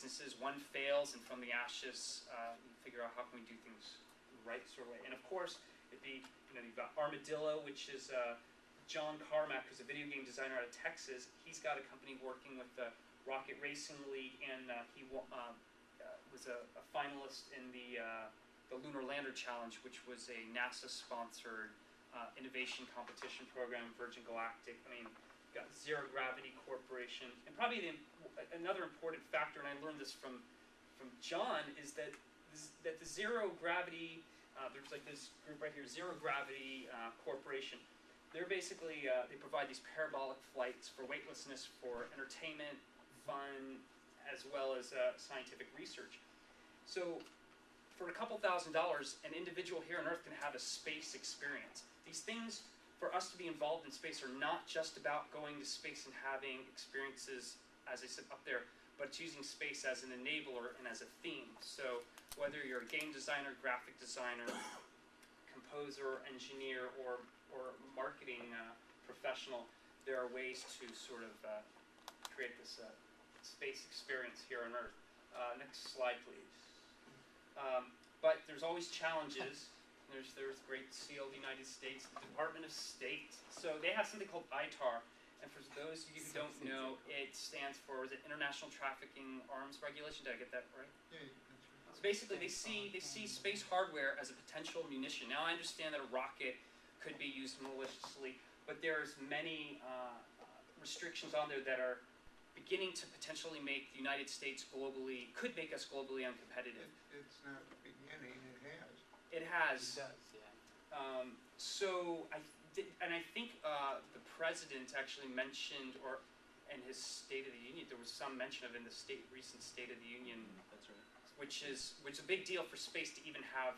businesses. One fails, and from the ashes, you figure out how can we do things right sort of way. And of course, it'd be, you've got Armadillo, which is John Carmack, who's a video game designer out of Texas. He's got a company working with the Rocket Racing League, and he was a finalist in the Lunar Lander Challenge, which was a NASA-sponsored innovation competition program, Virgin Galactic. I mean, got Zero Gravity Corporation, and probably another important factor, and I learned this from John, is that the Zero Gravity, there's like this group right here, Zero Gravity Corporation. They're basically, they provide these parabolic flights for weightlessness, for entertainment, fun, as well as scientific research. So for a couple $1,000s, an individual here on Earth can have a space experience. These things, for us to be involved in space, are not just about going to space and having experiences, as I said up there, but it's using space as an enabler and as a theme. So whether you're a game designer, graphic designer, composer, engineer, or marketing professional, there are ways to sort of create this space experience here on Earth. Next slide, please. But there's always challenges. There's the Great Seal of the United States, the Department of State. So they have something called ITAR. And for those of you who don't know, it stands for, is it International Trafficking Arms Regulation? Did I get that right? Yeah, that's right. So basically, they see space hardware as a potential munition. Now, I understand that a rocket could be used maliciously, but there's many restrictions on there that are beginning to potentially make the United States could make us globally uncompetitive. It's not beginning, it has. It has. It does, yeah. So I think the president actually mentioned, or in his State of the Union, there was some mention of in the recent State of the Union. That's right. Which is a big deal for space to even have,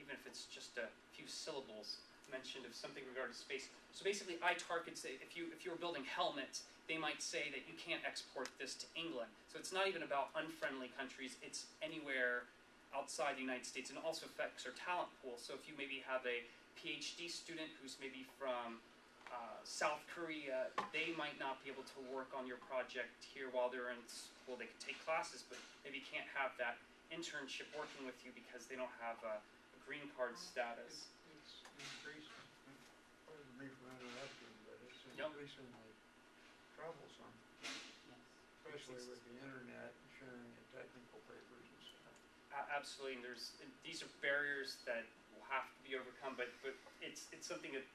even if it's just a few syllables mentioned of something regarding space. So basically, ITAR could say, if you were building helmets, they might say that you can't export this to England. So it's not even about unfriendly countries, it's anywhere outside the United States, and it also affects our talent pool. So if you maybe have a PhD student who's maybe from South Korea, they might not be able to work on your project here while they're in school. They can take classes, but maybe can't have that internship working with you because they don't have a green card status. It's increasing, pardon me for interrupting, but it's Yep. increasingly troublesome, especially with the internet and sharing of technical papers and stuff. Absolutely, and these are barriers that will have to be overcome, but it's something that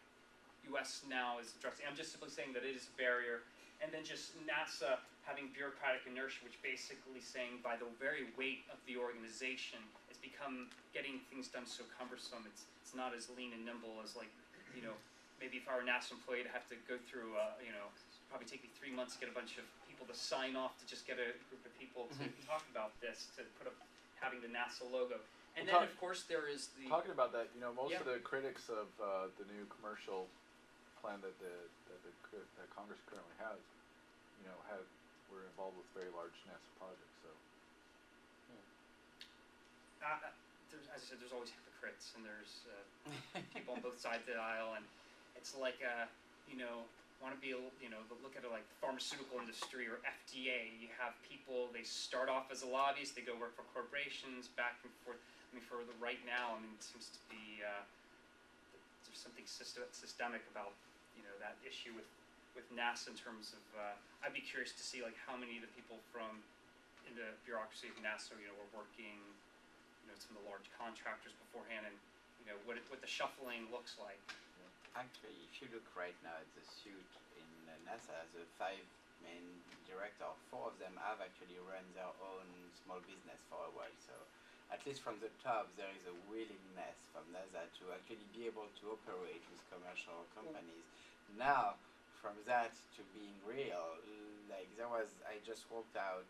U.S. now is addressing. I'm just simply saying that it is a barrier, and then just NASA having bureaucratic inertia, which basically saying by the very weight of the organization, it's become getting things done so cumbersome. It's not as lean and nimble as, like, maybe if I were a NASA employee to have to go through probably take me 3 months to get a bunch of people to sign off to just get a group of people to talk about this, to put up having the NASA logo. And then, of course, there is the... Talking about that, most of the critics of the new commercial plan that that Congress currently has, were involved with very large NASA projects. So, as I said, there's always hypocrites, and there's people on both sides of the aisle, and it's like, want to be, look at it like the pharmaceutical industry or FDA. You have people, they start off as a lobbyist, they go work for corporations, back and forth. I mean, for the right now, it seems to be there's something systemic about that issue with NASA in terms of. I'd be curious to see like how many of the people in the bureaucracy of NASA were working, some of the large contractors beforehand, and what the shuffling looks like. Actually, if you look right now at the suite in NASA, the 5 main directors, 4 of them have actually run their own small business for a while. So at least from the top, there is a willingness from NASA to actually be able to operate with commercial companies. Now, from that to being real, like I just walked out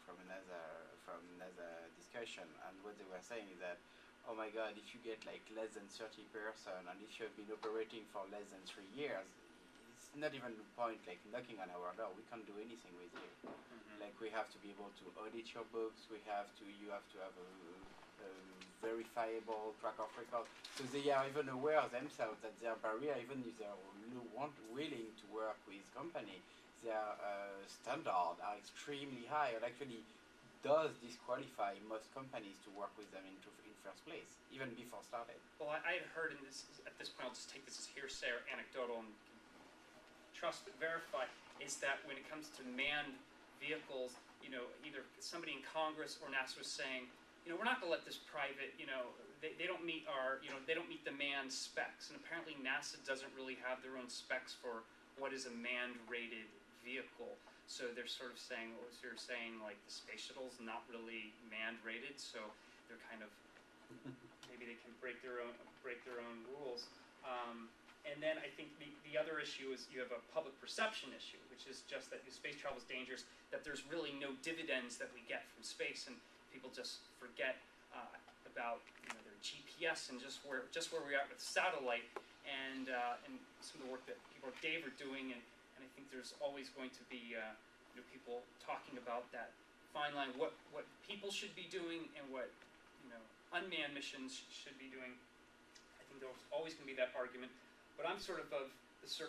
from another discussion, and what they were saying is that, oh my God, if you get like less than 30 person, and if you've been operating for less than 3 years, it's not even the point like knocking on our door. We can't do anything with you. Like we have to be able to audit your books. You have to have a verifiable track of record. So they are even aware themselves that their barrier, even if they are willing to work with company, their standards are extremely high. And actually, does disqualify most companies to work with them in first place, even before started. Well, I had heard in this, at this point, I'll just take this as hearsay or anecdotal and trust but verify, is that when it comes to manned vehicles, either somebody in Congress or NASA was saying, we're not going to let this private, they don't meet our, they don't meet the manned specs. And apparently NASA doesn't really have their own specs for what is a manned rated vehicle. So they're sort of saying, what was you're saying, like the space shuttle's not really manned rated, so they're kind of, maybe they can break their own rules. And then I think the other issue is you have a public perception issue, which is just that space travel is dangerous, that there's really no dividends that we get from space, and people just forget about their GPS and just where we're at with satellite, and some of the work that people like Dave are doing, and I think there's always going to be people talking about that fine line, what people should be doing and what unmanned missions should be doing. I think there's always going to be that argument. But I'm sort of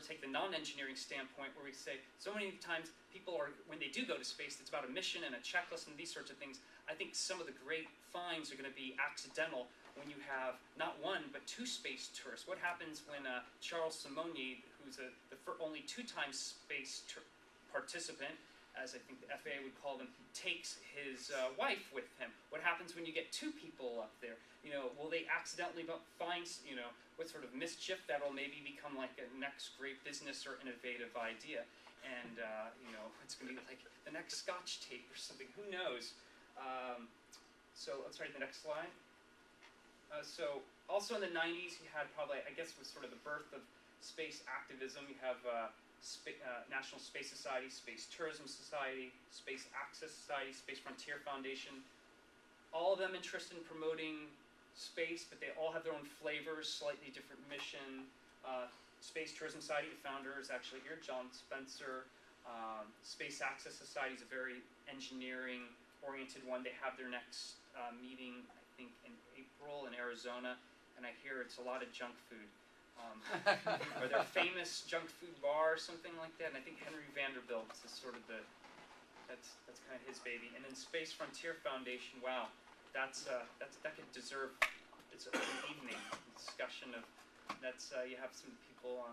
take the non-engineering standpoint where we say so many times people are, when they do go to space, it's about a mission and a checklist and these sorts of things. I think some of the great finds are going to be accidental when you have not one but two space tourists. What happens when Charles Simonyi, who's the only two-time space participant, as I think the FAA would call them, takes his wife with him? What happens when you get two people up there? Will they accidentally find, what sort of mischief that'll maybe become like a next great business or innovative idea? And, it's going to be like the next Scotch tape or something. Who knows? So let's write the next slide. So also in the 90s, you had probably, I guess, was sort of the birth of space activism. You have National Space Society, Space Tourism Society, Space Access Society, Space Frontier Foundation. All of them interested in promoting space, but they all have their own flavors, slightly different mission. Space Tourism Society, the founder is actually here, John Spencer. Space Access Society is a very engineering-oriented one. They have their next meeting, I think, in April in Arizona, and I hear it's a lot of junk food. Or their famous junk food bar or something like that, and I think Henry Vanderbilt is sort of that's kind of his baby. And then Space Frontier Foundation, wow, that could deserve its own evening discussion of you have some people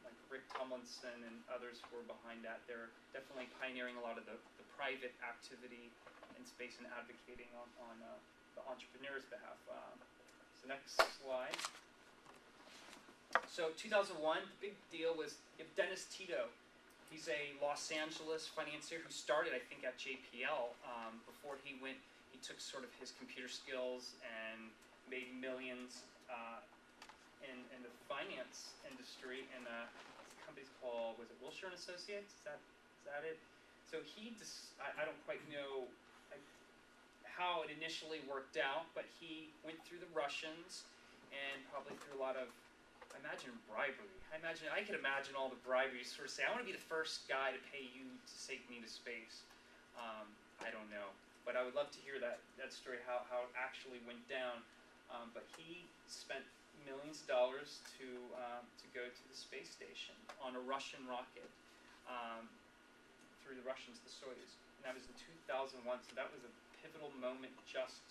like Rick Tomlinson and others who are behind that. They're definitely pioneering a lot of the private activity in space and advocating on the entrepreneur's behalf. So next slide. So 2001, the big deal was you have Dennis Tito. He's a Los Angeles financier who started, I think, at JPL. Before he went, he took sort of his computer skills and made millions in the finance industry. And the company's called, was it Wilshire and Associates? Is that it? So he just, I don't quite know how it initially worked out, but he went through the Russians and probably through a lot of, I imagine, bribery. I could imagine all the bribery. You sort of say, I want to be the first guy to pay you to take me to space. I don't know, but I would love to hear that story, how it actually went down. But he spent millions of dollars to go to the space station on a Russian rocket through the Russians, the Soyuz. And that was in 2001, so that was a pivotal moment just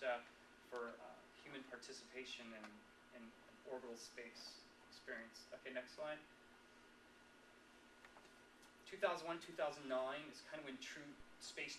for human participation in orbital space experience. Okay, next slide. 2001, 2009 is kind of when true space